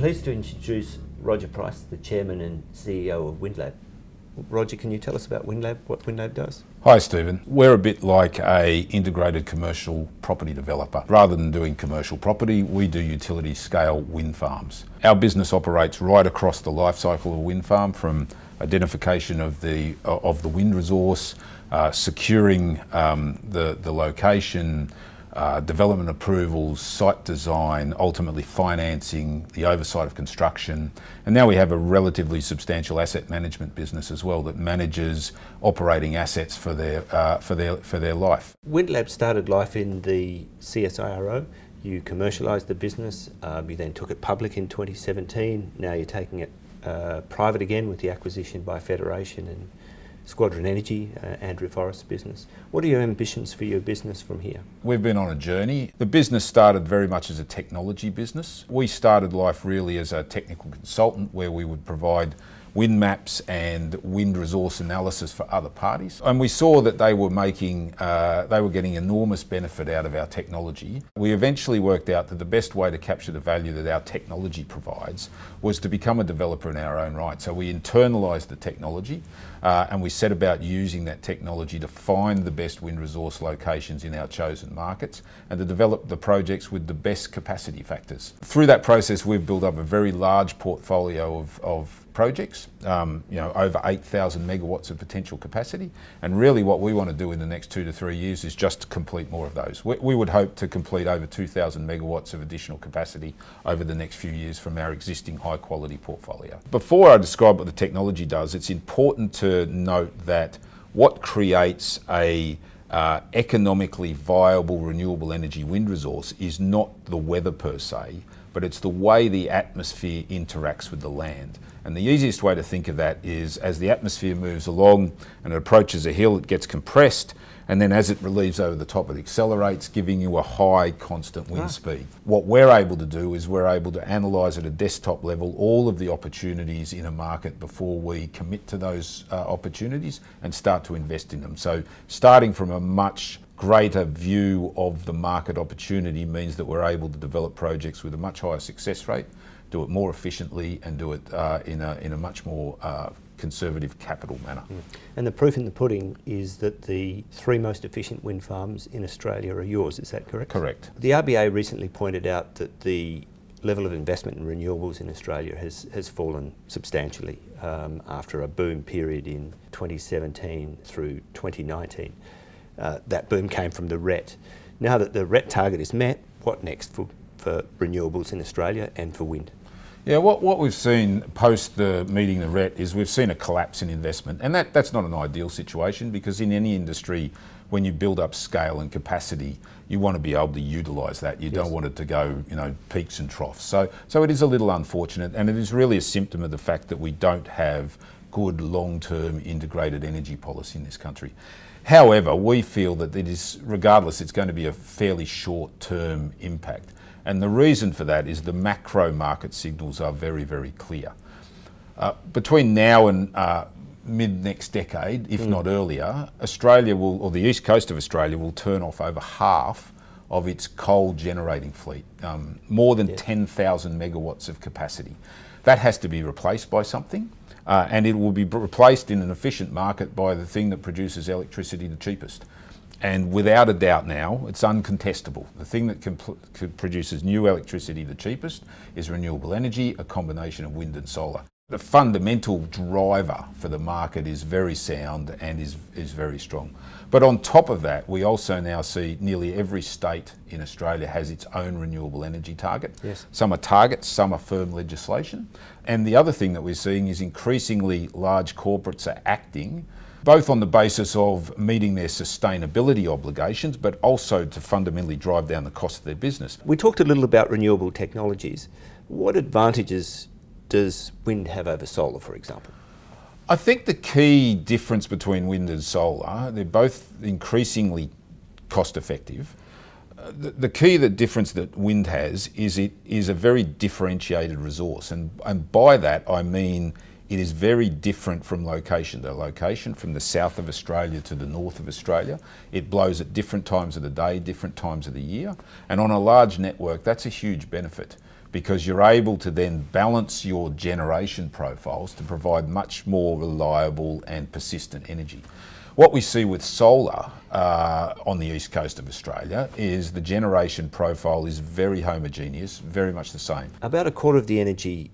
pleased to introduce Roger Price, the Chairman and CEO of Windlab. Roger, can you tell us about Windlab, what Windlab does? Hi Stephen. We're a bit like a integrated commercial property developer. Rather than doing commercial property, we do utility scale wind farms. Our business operates right across the life cycle of a wind farm, from identification of the wind resource, securing the location, development approvals, site design, ultimately financing, the oversight of construction. And now we have a relatively substantial asset management business as well that manages operating assets for their life. Windlab started life in the CSIRO. You commercialised the business, you then took it public in 2017. Now you're taking it private again with the acquisition by Federation and Squadron Energy, Andrew Forrest's business. What are your ambitions for your business from here? We've been on a journey. The business started very much as a technology business. We started life really as a technical consultant where we would provide wind maps and wind resource analysis for other parties. And we saw that they were getting enormous benefit out of our technology. We eventually worked out that the best way to capture the value that our technology provides was to become a developer in our own right. So we internalised the technology and we set about using that technology to find the best wind resource locations in our chosen markets and to develop the projects with the best capacity factors. Through that process, we've built up a very large portfolio of projects, over 8,000 megawatts of potential capacity. And really what we want to do in the next 2 to 3 years is just to complete more of those. We would hope to complete over 2,000 megawatts of additional capacity over the next few years from our existing high quality portfolio. Before I describe what the technology does, it's important to note that what creates a economically viable renewable energy wind resource is not the weather per se, but it's the way the atmosphere interacts with the land. And the easiest way to think of that is as the atmosphere moves along and it approaches a hill, it gets compressed, and then as it relieves over the top, it accelerates, giving you a high constant wind speed. What we're able to do is we're able to analyse at a desktop level all of the opportunities in a market before we commit to those opportunities and start to invest in them. So starting from a much greater view of the market opportunity means that we're able to develop projects with a much higher success rate, do it more efficiently, and do it in a much more conservative capital manner. And the proof in the pudding is that the 3 most efficient wind farms in Australia are yours, is that correct? Correct. The RBA recently pointed out that the level of investment in renewables in Australia has fallen substantially after a boom period in 2017 through 2019. That boom came from the RET. Now that the RET target is met, what next for renewables in Australia and for wind? Yeah, what we've seen post the meeting the RET is we've seen a collapse in investment, and that's not an ideal situation, because in any industry, when you build up scale and capacity, you want to be able to utilise that. You don't want it to go, peaks and troughs. So it is a little unfortunate, and it is really a symptom of the fact that we don't have good long-term integrated energy policy in this country. However, we feel that it is, regardless, it's going to be a fairly short-term impact. And the reason for that is the macro market signals are very, very clear. Between now and mid next decade, if not earlier, Australia will, or the east coast of Australia will turn off over half of its coal generating fleet, more than 10,000 megawatts of capacity. That has to be replaced by something. And it will be replaced in an efficient market by the thing that produces electricity the cheapest. And without a doubt now, it's uncontestable. The thing that produces new electricity the cheapest is renewable energy, a combination of wind and solar. The fundamental driver for the market is very sound and is very strong. But on top of that, we also now see nearly every state in Australia has its own renewable energy target. Yes. Some are targets, some are firm legislation. And the other thing that we're seeing is increasingly large corporates are acting both on the basis of meeting their sustainability obligations, but also to fundamentally drive down the cost of their business. We talked a little about renewable technologies. What advantages does wind have over solar, for example? I think the key difference between wind and solar, they're both increasingly cost effective. The key difference that wind has is it is a very differentiated resource, and by that I mean it is very different from location to location, from the south of Australia to the north of Australia. It blows at different times of the day, different times of the year, and on a large network that's a huge benefit. because you're able to then balance your generation profiles to provide much more reliable and persistent energy. What we see with solar on the east coast of Australia is the generation profile is very homogeneous, very much the same. About a quarter of the energy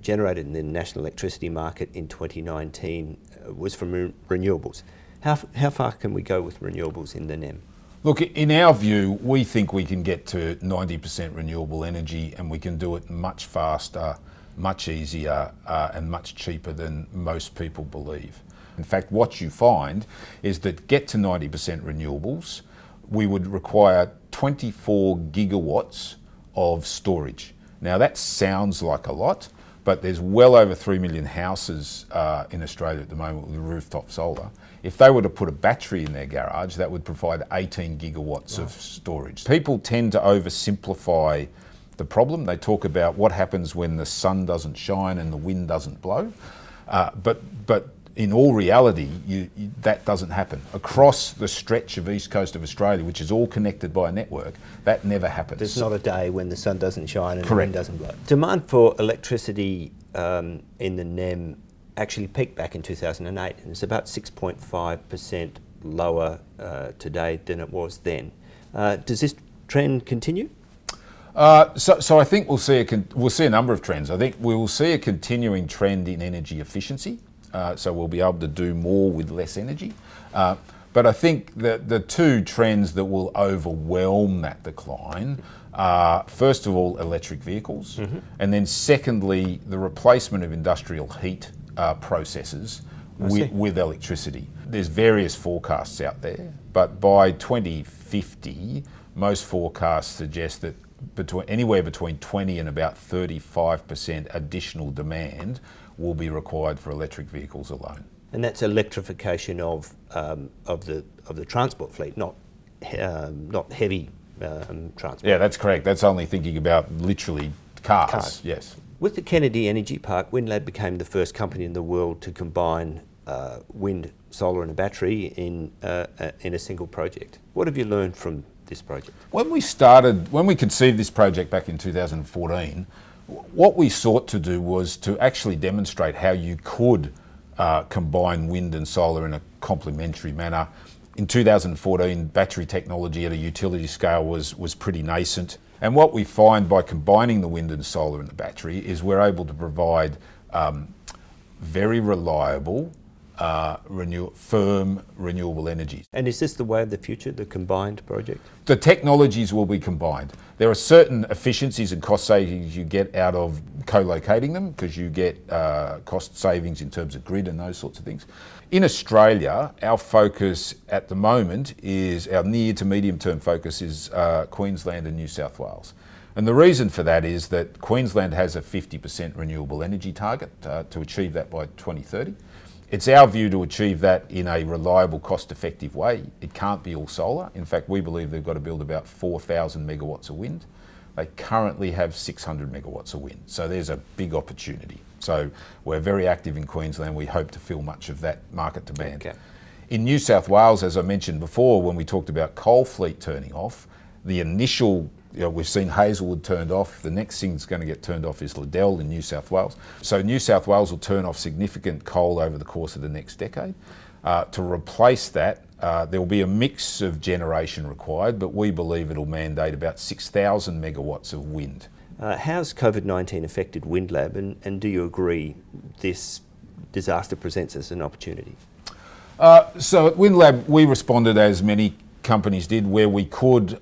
generated in the national electricity market in 2019 was from renewables. How far can we go with renewables in the NEM? Look, in our view, we think we can get to 90% renewable energy, and we can do it much faster, much easier, and much cheaper than most people believe. In fact, what you find is that get to 90% renewables, we would require 24 gigawatts of storage. Now that sounds like a lot, but there's well over 3 million houses in Australia at the moment with rooftop solar. If they were to put a battery in their garage, that would provide 18 gigawatts of storage. People tend to oversimplify the problem. They talk about what happens when the sun doesn't shine and the wind doesn't blow. But in all reality, that doesn't happen. Across the stretch of east coast of Australia, which is all connected by a network, that never happens. There's not a day when the sun doesn't shine and Correct. the wind doesn't blow. Demand for electricity in the NEM actually peaked back in 2008, and it's about 6.5% lower today than it was then. Does this trend continue? So I think we'll see a number of trends. I think we will see a continuing trend in energy efficiency. So we'll be able to do more with less energy. But I think that the two trends that will overwhelm that decline are, first of all, electric vehicles, and then secondly, the replacement of industrial heat processes with electricity. There's various forecasts out there, but by 2050, most forecasts suggest that anywhere between 20 and about 35% additional demand will be required for electric vehicles alone. And that's electrification of the transport fleet, not heavy transport. Yeah, that's correct. That's only thinking about literally cars. Yes. With the Kennedy Energy Park, Windlab became the first company in the world to combine wind, solar and a battery in a single project. What have you learned from this project? When we conceived this project back in 2014, what we sought to do was to actually demonstrate how you could combine wind and solar in a complementary manner. In 2014, battery technology at a utility scale was pretty nascent. And what we find by combining the wind and solar in the battery is we're able to provide very reliable, firm renewable energies. And is this the way of the future, the combined project? The technologies will be combined. There are certain efficiencies and cost savings you get out of co-locating them, because you get cost savings in terms of grid and those sorts of things. In Australia, our focus at the moment is, our near to medium term focus is Queensland and New South Wales. And the reason for that is that Queensland has a 50% renewable energy target to achieve that by 2030. It's our view to achieve that in a reliable, cost-effective way. It can't be all solar. In fact, we believe they've got to build about 4,000 megawatts of wind. They currently have 600 megawatts of wind. So there's a big opportunity. So we're very active in Queensland. We hope to fill much of that market demand. Okay. In New South Wales, as I mentioned before, when we talked about coal fleet turning off, the initial, we've seen Hazelwood turned off. The next thing that's going to get turned off is Liddell in New South Wales. So New South Wales will turn off significant coal over the course of the next decade. To replace that, there will be a mix of generation required, but we believe it'll mandate about 6,000 megawatts of wind. How's COVID-19 affected Windlab, and do you agree this disaster presents us an opportunity? So at Windlab, we responded as many companies did. Where we could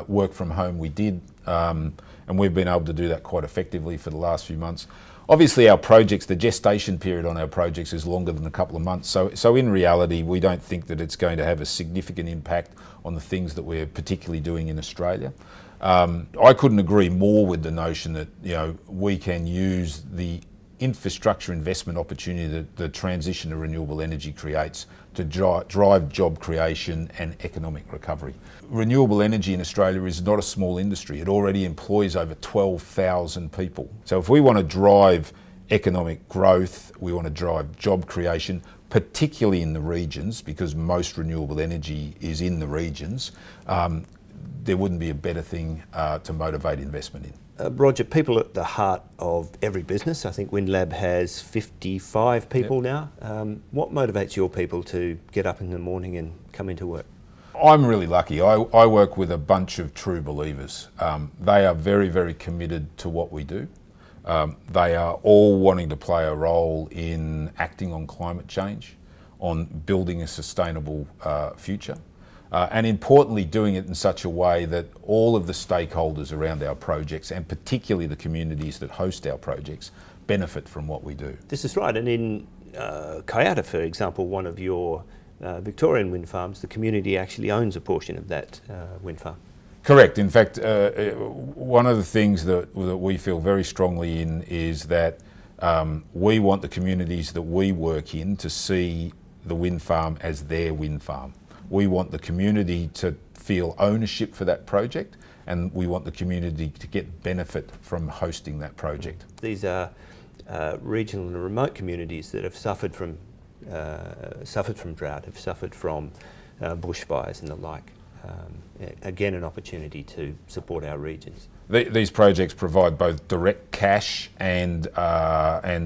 work from home, we did, and we've been able to do that quite effectively for the last few months. Obviously, our projects, the gestation period on our projects is longer than a couple of months. So in reality, we don't think that it's going to have a significant impact on the things that we're particularly doing in Australia. I couldn't agree more with the notion that we can use the infrastructure investment opportunity that the transition to renewable energy creates to drive job creation and economic recovery. Renewable energy in Australia is not a small industry. It already employs over 12,000 people. So if we want to drive economic growth, we want to drive job creation, particularly in the regions, because most renewable energy is in the regions, there wouldn't be a better thing to motivate investment in. Roger, people at the heart of every business. I think Windlab has 55 people now. What motivates your people to get up in the morning and come into work? I'm really lucky. I work with a bunch of true believers. They are very, very committed to what we do. They are all wanting to play a role in acting on climate change, on building a sustainable future. And importantly, doing it in such a way that all of the stakeholders around our projects, and particularly the communities that host our projects, benefit from what we do. This is right, and in Kayata, for example, one of your Victorian wind farms, the community actually owns a portion of that wind farm. Correct. In fact, one of the things that we feel very strongly in is that we want the communities that we work in to see the wind farm as their wind farm. We want the community to feel ownership for that project, and we want the community to get benefit from hosting that project. These are regional and remote communities that have suffered from drought, have suffered from bushfires and the like. Again, an opportunity to support our regions. These projects provide both direct cash and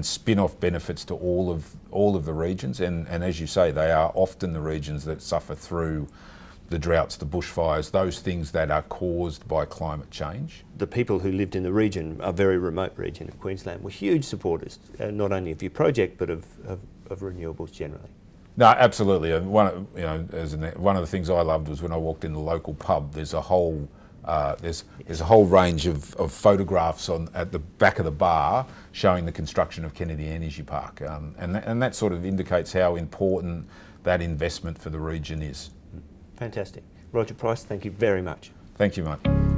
spin-off benefits to all of the regions, and as you say, they are often the regions that suffer through the droughts, the bushfires, those things that are caused by climate change. The people who lived in the region, a very remote region of Queensland, were huge supporters, not only of your project but of renewables generally. No, absolutely. And one of the things I loved was when I walked in the local pub. There's a whole range of photographs at the back of the bar showing the construction of Kennedy Energy Park, and that sort of indicates how important that investment for the region is. Fantastic. Roger Price, thank you very much. Thank you, mate.